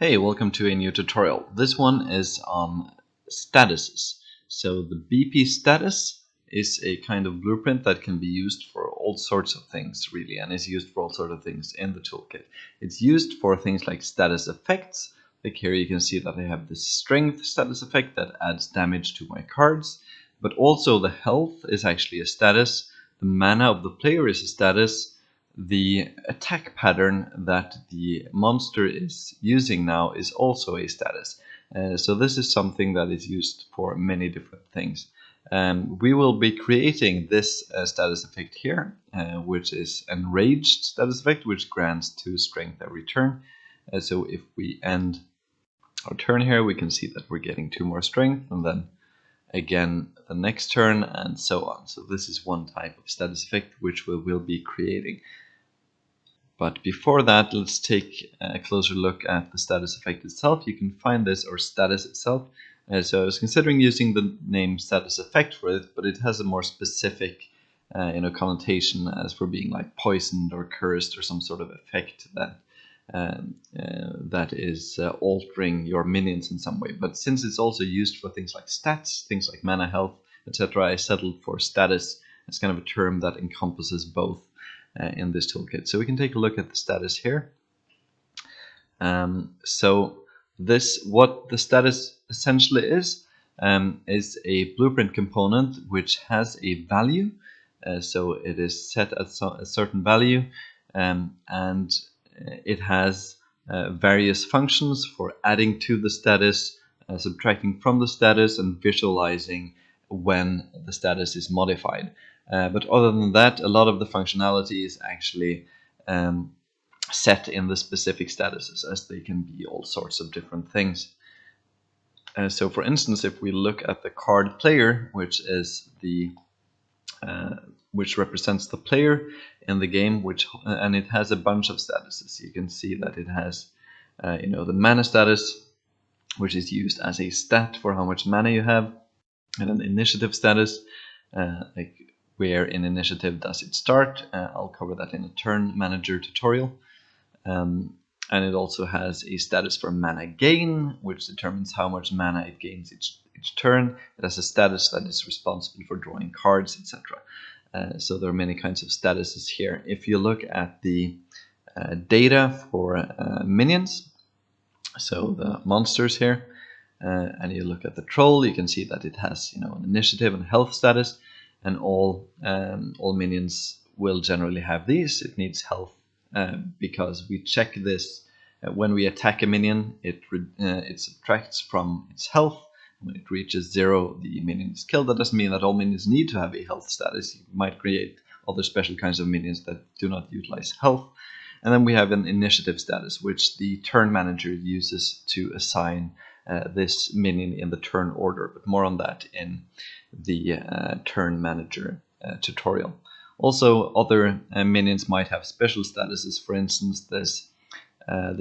Hey, welcome to a new tutorial. This one is on statuses. So the BP status is a kind of blueprint that can be used for all sorts of things, really, and is used for all sorts of things in the toolkit. It's used for things like status effects. Like here you can see that I have this strength status effect that adds damage to my cards, but also the health is actually a status, the mana of the player is a status, the attack pattern that the monster is using now is also a status. So this is something that is used for many different things. We will be creating this status effect here, which is enraged status effect, which grants 2 strength every turn. So if we end our turn here, we can see that we're getting 2 more strength, and then again the next turn, and so on. So this is one type of status effect which we will be creating. But before that, let's take a closer look at the status effect itself. You can find this, or status itself. So I was considering using the name status effect for it, but it has a more specific connotation as for being like poisoned or cursed or some sort of effect that is altering your minions in some way. But since it's also used for things like stats, things like mana, health, etc., I settled for status as kind of a term that encompasses both in this toolkit. So we can take a look at the status here. What the status essentially is a blueprint component which has a value. So it is set at a certain value, and it has various functions for adding to the status, subtracting from the status, and visualizing when the status is modified. But other than that, a lot of the functionality is actually set in the specific statuses, as they can be all sorts of different things. So for instance, if we look at the card player, which is which represents the player in the game, and it has a bunch of statuses. You can see that it has the mana status, which is used as a stat for how much mana you have, and an initiative status, like where in initiative does it start. I'll cover that in a turn manager tutorial. And it also has a status for mana gain, which determines how much mana it gains each turn. It has a status that is responsible for drawing cards, etc. So there are many kinds of statuses here. If you look at the data for minions, so the monsters here, and you look at the troll, you can see that it has an initiative and health status, and all minions will generally have these. It needs health because we check this when we attack a minion. It subtracts from its health. When it reaches 0, the minion is killed. That doesn't mean that all minions need to have a health status. You might create other special kinds of minions that do not utilize health. And then we have an initiative status, which the turn manager uses to assign this minion in the turn order. But more on that in the turn manager tutorial. Also, other minions might have special statuses. For instance, this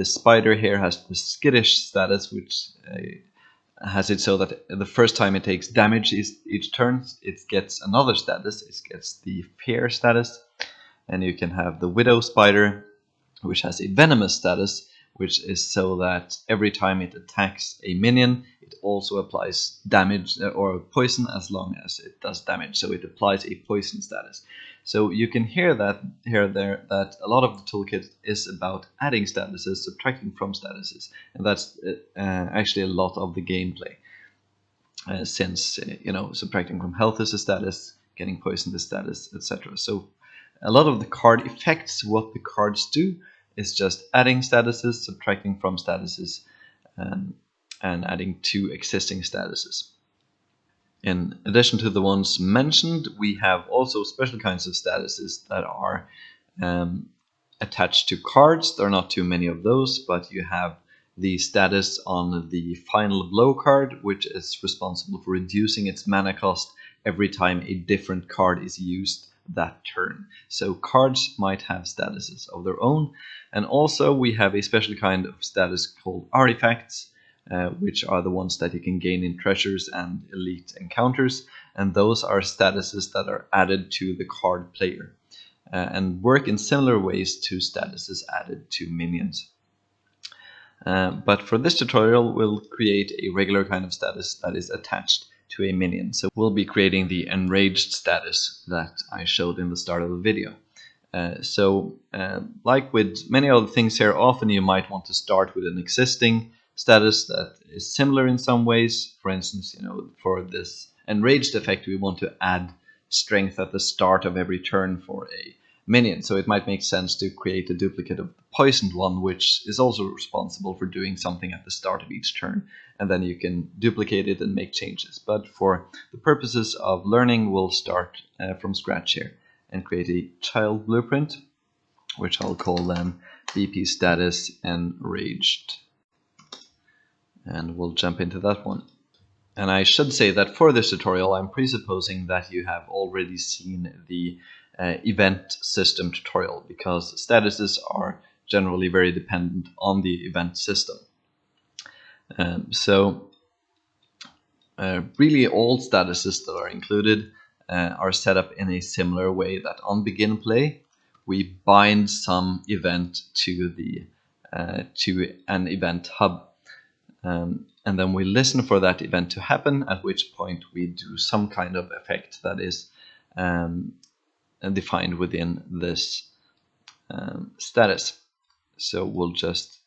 spider here has the skittish status, which has it so that the first time it takes damage each turn, it gets another status. It gets the fear status. And you can have the widow spider, which has a venomous status, which is so that every time it attacks a minion, it also applies damage or poison as long as it does damage. So it applies a poison status. So you can hear that that a lot of the toolkit is about adding statuses, subtracting from statuses, and that's actually a lot of the gameplay. Since subtracting from health is a status, getting poisoned is a status, etc. So a lot of the card effects, what the cards do, is just adding statuses, subtracting from statuses, and adding to existing statuses. In addition to the ones mentioned, we have also special kinds of statuses that are attached to cards. There are not too many of those, but you have the status on the final blow card, which is responsible for reducing its mana cost every time a different card is used that turn. So cards might have statuses of their own. And also we have a special kind of status called artifacts, which are the ones that you can gain in treasures and elite encounters. And those are statuses that are added to the card player and work in similar ways to statuses added to minions. But for this tutorial, we'll create a regular kind of status that is attached to a minion. So we'll be creating the enraged status that I showed in the start of the video. Like with many other things here, often you might want to start with an existing status that is similar in some ways. For instance, for this enraged effect, we want to add strength at the start of every turn for a minion. So it might make sense to create a duplicate of the poisoned one, which is also responsible for doing something at the start of each turn. And then you can duplicate it and make changes. But for the purposes of learning, we'll start from scratch here and create a child blueprint, which I'll call then BP status enraged. And we'll jump into that one. And I should say that for this tutorial, I'm presupposing that you have already seen the event system tutorial, because statuses are generally very dependent on the event system. Really all statuses that are included are set up in a similar way, that on begin play we bind some event to an event hub, and then we listen for that event to happen, at which point we do some kind of effect that is defined within this status. So we'll just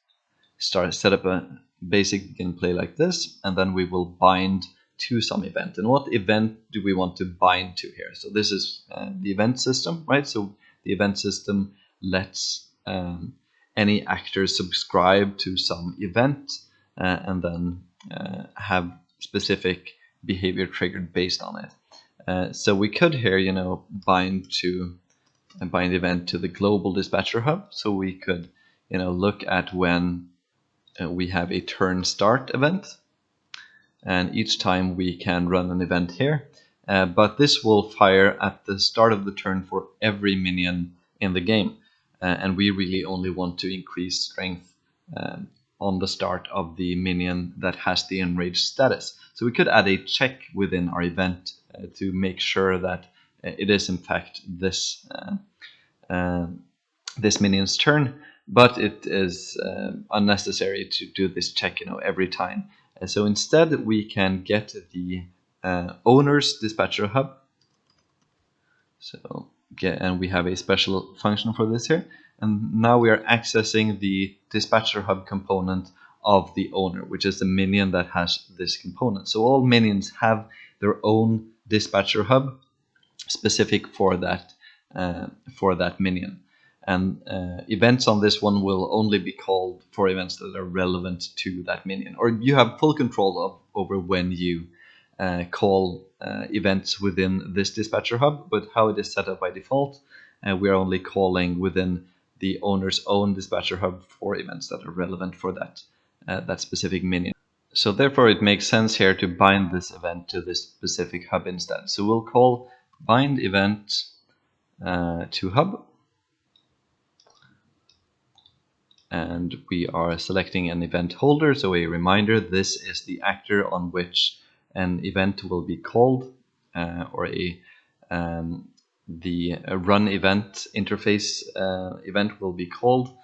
set up a basic begin play like this, and then we will bind to some event. And what event do we want to bind to here? So this is the event system, right? So the event system lets any actor subscribe to some event and then have specific behavior triggered based on it. So we could here, bind the event to the global dispatcher hub. So we could, look at when we have a turn start event, and each time we can run an event here, but this will fire at the start of the turn for every minion in the game, and we really only want to increase strength on the start of the minion that has the enraged status. So we could add a check within our event to make sure that it is in fact this minion's turn, but it is unnecessary to do this check every time. So instead we can get the owner's dispatcher hub. And we have a special function for this here, and now we are accessing the dispatcher hub component of the owner, which is the minion that has this component. So all minions have their own dispatcher hub specific for that minion. And events on this one will only be called for events that are relevant to that minion, or you have full control over when you call events within this dispatcher hub. But how it is set up by default, we are only calling within the owner's own dispatcher hub for events that are relevant for that specific minion. So therefore it makes sense here to bind this event to this specific hub instead. So we'll call bind event to hub, and we are selecting an event holder. So a reminder, this is the actor on which an event will be called, or the run event interface event will be called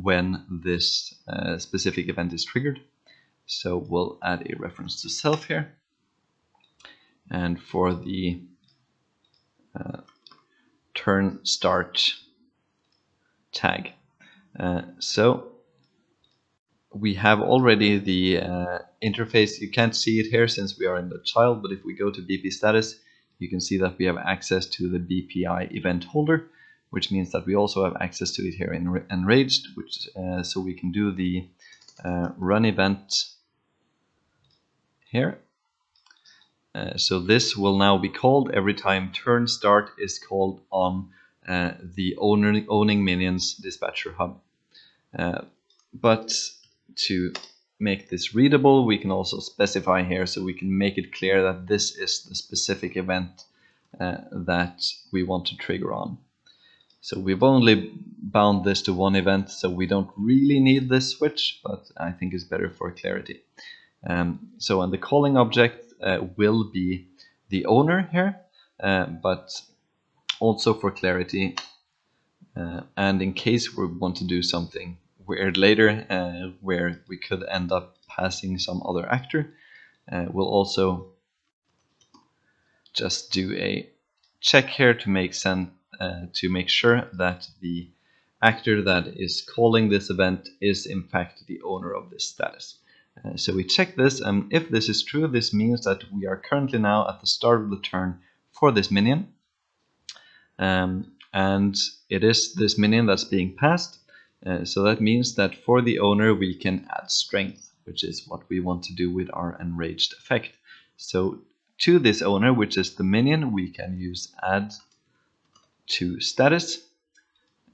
when this specific event is triggered. So we'll add a reference to self here, and for the turn start tag. So we have already the interface. You can't see it here since we are in the child, but if we go to BP status, you can see that we have access to the BPI event holder, which means that we also have access to it here in enraged, so we can do the run event here. So this will now be called every time turn start is called on the owning minion's dispatcher hub. But to make this readable, we can also specify here, so we can make it clear that this is the specific event that we want to trigger on. So we've only bound this to one event, so we don't really need this switch, but I think it's better for clarity. So and the calling object will be the owner here, but also for clarity, and in case we want to do something weird later, where we could end up passing some other actor. We'll also just do a check here to make sure that the actor that is calling this event is in fact the owner of this status. So we check this, and if this is true, this means that we are currently now at the start of the turn for this minion. And it is this minion that's being passed. So that means that for the owner we can add strength, which is what we want to do with our enraged effect. So to this owner, which is the minion, we can use add to status,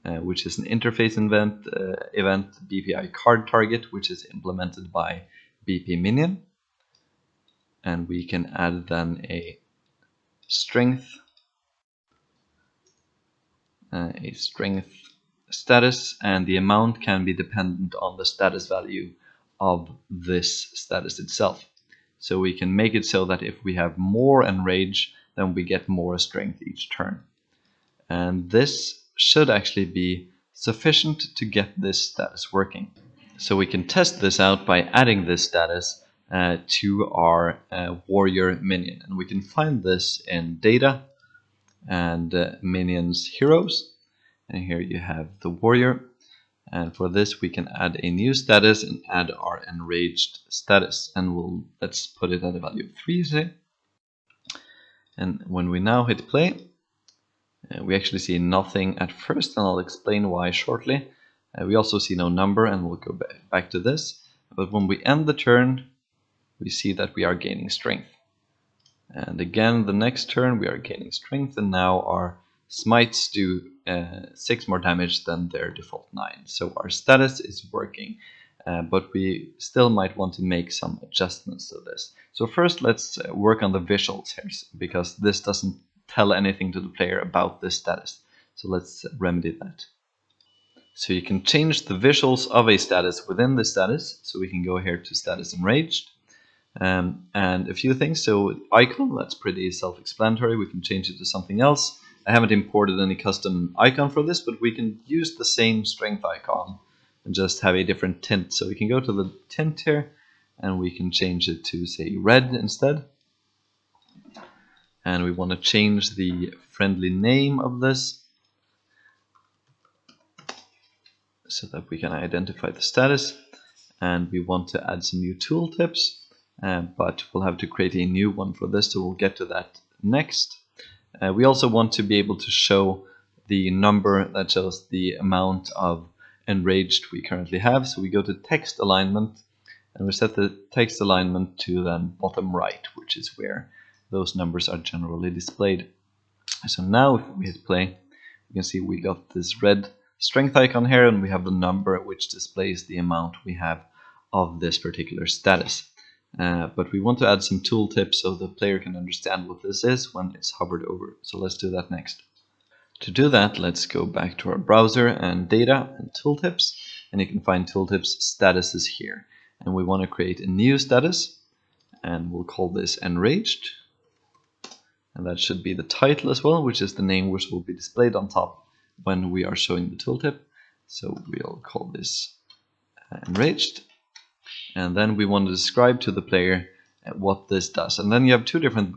which is an interface event BPI card target, which is implemented by BP minion. And we can add then a strength status, and the amount can be dependent on the status value of this status itself. So we can make it so that if we have more enrage, then we get more strength each turn. And this should actually be sufficient to get this status working. So we can test this out by adding this status to our warrior minion. And we can find this in data and minions heroes. And here you have the warrior. And for this we can add a new status and add our enraged status. And let's put it at a value of 3, say. And when we now hit play, we actually see nothing at first, and I'll explain why shortly. We also see no number, and we'll go back to this. But when we end the turn, we see that we are gaining strength. And again, the next turn we are gaining strength, and now our smites do 6 more damage than their default 9. So our status is working, but we still might want to make some adjustments to this. So first let's work on the visuals here, because this doesn't tell anything to the player about this status. So let's remedy that. So you can change the visuals of a status within the status. So we can go here to status enraged. And a few things. So icon, that's pretty self-explanatory. We can change it to something else. I haven't imported any custom icon for this, but we can use the same strength icon and just have a different tint. So we can go to the tint here and we can change it to, say, red instead. And we want to change the friendly name of this so that we can identify the status. And we want to add some new tooltips, but we'll have to create a new one for this, so we'll get to that next. We also want to be able to show the number that shows the amount of enraged we currently have. So we go to text alignment and we set the text alignment to then bottom right, which is where those numbers are generally displayed. So now if we hit play, you can see we got this red strength icon here, and we have the number which displays the amount we have of this particular status. But we want to add some tooltips so the player can understand what this is when it's hovered over. So let's do that next. To do that, let's go back to our browser and data and tooltips, and you can find tooltips statuses here. And we want to create a new status, and we'll call this enraged. And that should be the title as well, which is the name which will be displayed on top when we are showing the tooltip. So we'll call this enraged. And then we want to describe to the player what this does. And then you have two different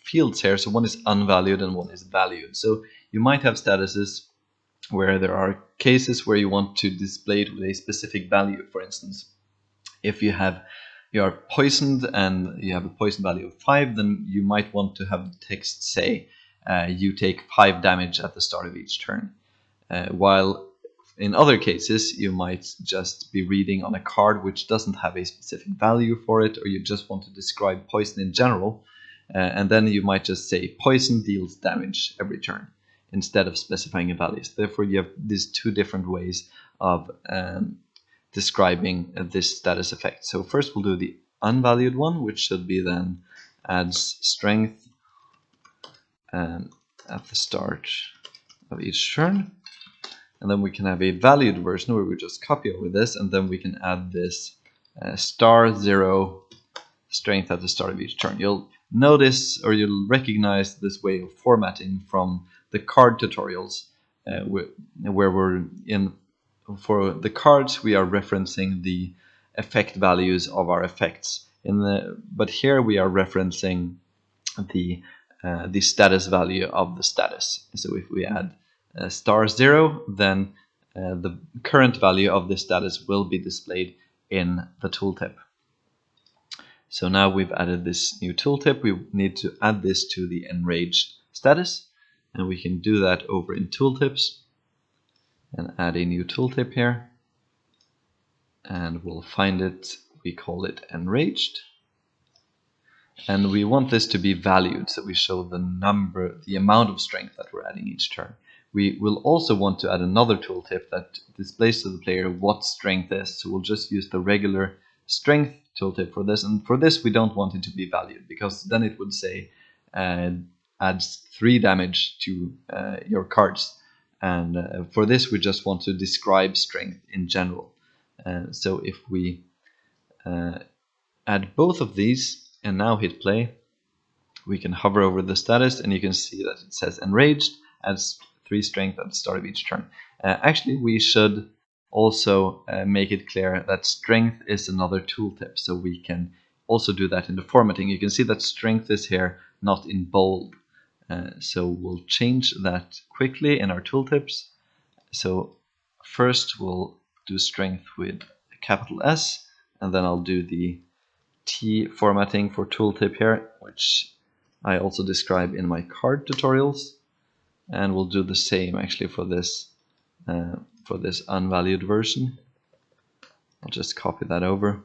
fields here. So one is unvalued and one is valued. So you might have statuses where there are cases where you want to display it with a specific value. For instance, if you are poisoned and you have a poison value of 5, then you might want to have the text say you take 5 damage at the start of each turn. While in other cases you might just be reading on a card which doesn't have a specific value for it, or you just want to describe poison in general, and then you might just say poison deals damage every turn instead of specifying a value. So therefore you have these two different ways of describing this status effect. So first we'll do the unvalued one, which should be then adds strength at the start of each turn. And then we can have a valued version where we just copy over this, and then we can add this *0 strength at the start of each turn. You'll notice, or you'll recognize this way of formatting from the card tutorials where we're in for the cards, we are referencing the effect values of our effects. But here we are referencing the status value of the status. So if we add *0, then the current value of the status will be displayed in the tooltip. So now we've added this new tooltip. We need to add this to the enraged status, and we can do that over in tooltips and add a new tooltip here, and we'll find it. We call it enraged, and we want this to be valued, so we show the amount of strength that we're adding each turn. We will also want to add another tooltip that displays to the player what strength is, so we'll just use the regular strength tooltip for this, and for this we don't want it to be valued, because then it would say adds 3 damage to your cards, and for this we just want to describe strength in general. So if we add both of these and now hit play, we can hover over the status and you can see that it says enraged, adds 3 strength at the start of each turn. Actually, we should also make it clear that strength is another tooltip, so we can also do that in the formatting. You can see that strength is here, not in bold. So we'll change that quickly in our tooltips. So first we'll do strength with a capital S, and then I'll do the T formatting for tooltip here, which I also describe in my card tutorials, and we'll do the same actually for this unvalued version. I'll just copy that over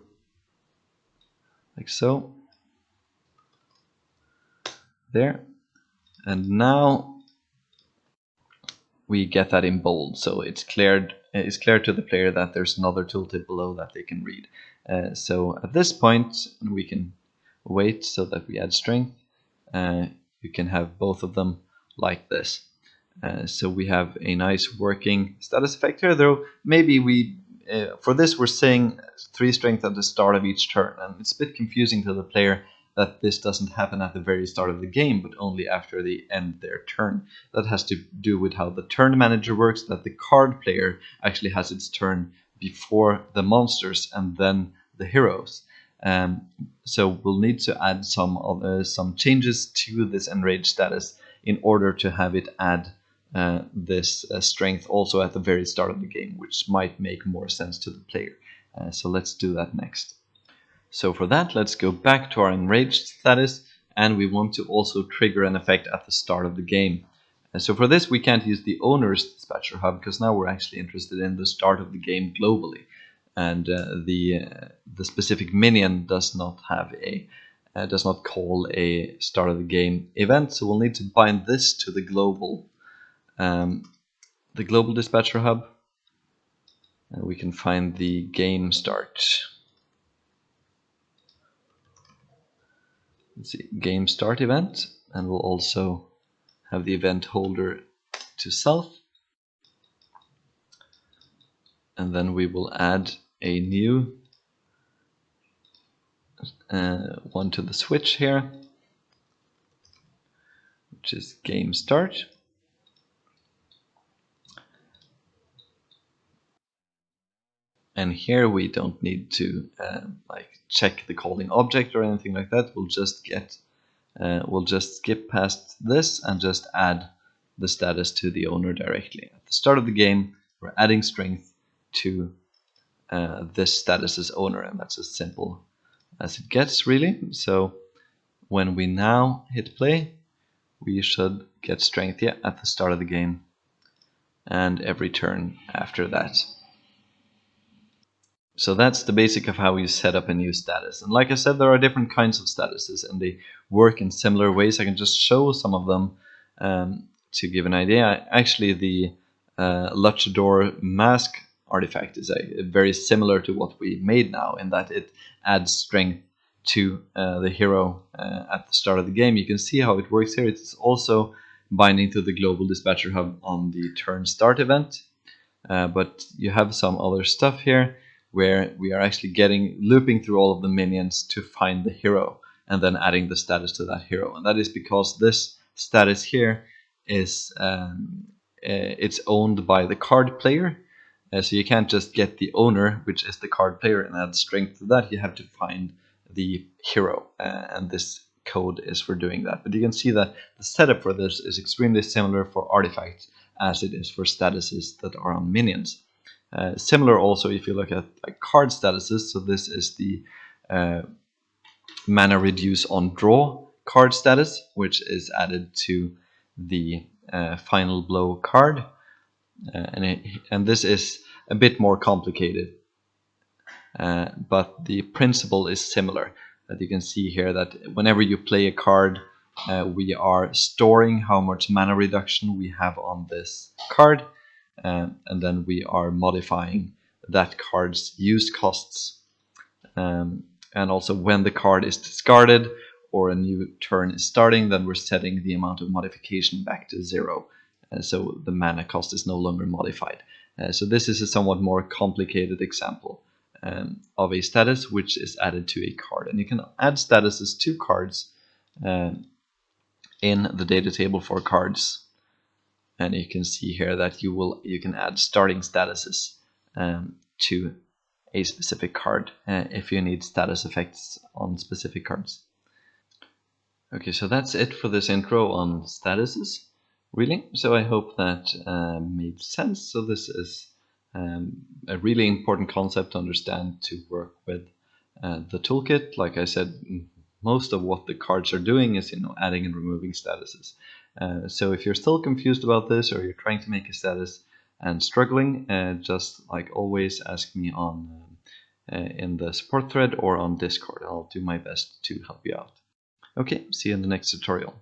like so. There, and now we get that in bold, so it's clear to the player that there's another tooltip below that they can read. So at this point we can wait so that we add strength. You can have both of them like this. So we have a nice working status effect here, though maybe for this we're saying 3 strength at the start of each turn, and it's a bit confusing to the player that this doesn't happen at the very start of the game, but only after they end their turn. That has to do with how the turn manager works, that the card player actually has its turn before the monsters and then the heroes. So we'll need to add some changes to this enraged status in order to have it add this strength also at the very start of the game, which might make more sense to the player. So let's do that next. So for that, let's go back to our enraged status, and we want to also trigger an effect at the start of the game. So for this, we can't use the owner's dispatcher hub, because now we're actually interested in the start of the game globally, and the specific minion does not call a start of the game event. So we'll need to bind this to the global dispatcher hub, and we can find the game start. Let's see, game start event, and we'll also have the event holder to self, and then we will add a new one to the switch here, which is game start. And here we don't need to check the calling object or anything like that. We'll just skip past this and just add the status to the owner directly. At the start of the game, we're adding strength to this status's owner, and that's as simple as it gets, really. So when we now hit play, we should get strength at the start of the game and every turn after that. So that's the basic of how you set up a new status. And like I said, there are different kinds of statuses, and they work in similar ways. I can just show some of them to give an idea. Actually, the Luchador mask artifact is very similar to what we made now, in that it adds strength to the hero at the start of the game. You can see how it works here. It's also binding to the global dispatcher hub on the turn start event. But you have some other stuff here where we are actually looping through all of the minions to find the hero and then adding the status to that hero. And that is because this status here is it's owned by the card player, So you can't just get the owner, which is the card player, and add strength to that. You have to find the hero, and this code is for doing that. But you can see that the setup for this is extremely similar for artifacts as it is for statuses that are on minions. Similar also if you look at like card statuses. So this is the mana reduce on draw card status, which is added to the final blow card. And this is a bit more complicated, but the principle is similar. That you can see here that whenever you play a card, we are storing how much mana reduction we have on this card, and then we are modifying that card's use costs. And also when the card is discarded or a new turn is starting, then we're setting the amount of modification back to 0. So the mana cost is no longer modified. So this is a somewhat more complicated example of a status which is added to a card. And you can add statuses to cards in the data table for cards. And you can see here that you can add starting statuses to a specific card if you need status effects on specific cards. Okay, so that's it for this intro on statuses, really. So I hope that made sense. So this is a really important concept to understand to work with the toolkit. Like I said, most of what the cards are doing is adding and removing statuses. So if you're still confused about this, or you're trying to make a status and struggling, just like always, ask me on in the support thread or on Discord. I'll do my best to help you out. Okay, see you in the next tutorial.